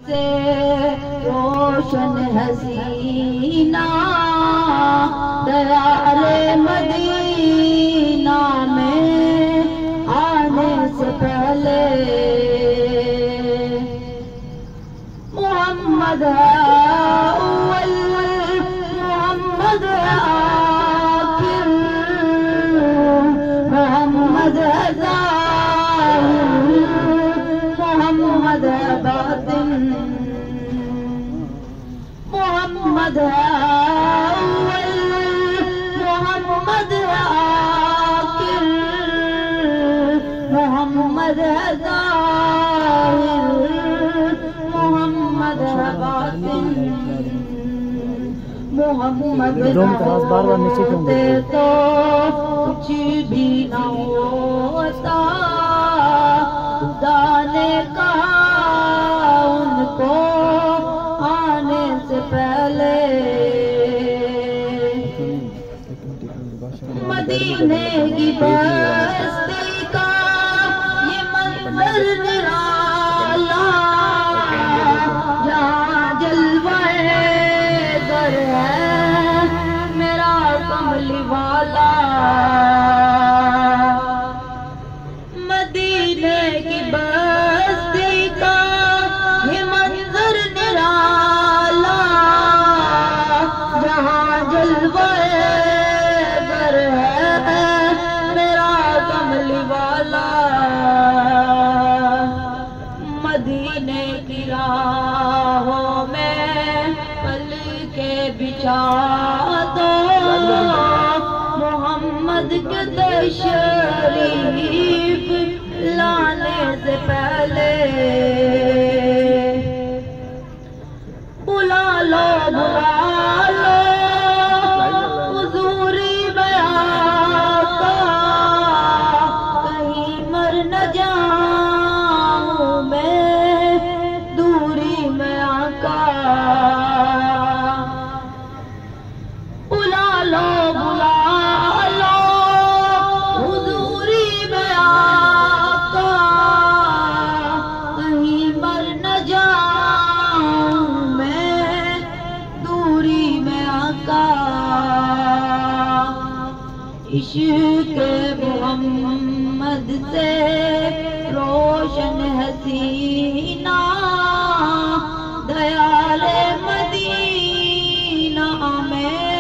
سے روشن حسینہ دیار مدینہ میں آنے سے پہلے محمد ہے اول، محمد ہے آخر، محمد ہے ظاہر، محمد ہے باطن، محمد ہے اول، محمد ہے آخر، محمد ہے ظاہر، محمد ہے باطن، محمد ہوتے تو کچھ بھی نہ ہوتا، خدا نے کہا ان کو آنے سے پہلے، مدینے کی بستی کا یہ منظر نرالا، جہاں جلوہ گر ہے میرا کملی والا، مدینے کی بستی کا یہ منظر نرالا، جہاں جلوہ گر ہے میرا کملی والا، مدینے کی راہوں میں پل کے بچھا دو، محمد کے تشریف لانے سے پہلے، بلا لو بلا لو حضوری بیان کا، کہیں مر نہ جاؤں میں دوری میں آقا، بلا لو بلا لو حضوری بیان کا، کہیں مر نہ جاؤں میں دوری میں آقا، عشق محمد سے روشن حسینہ دیار مدینہ میں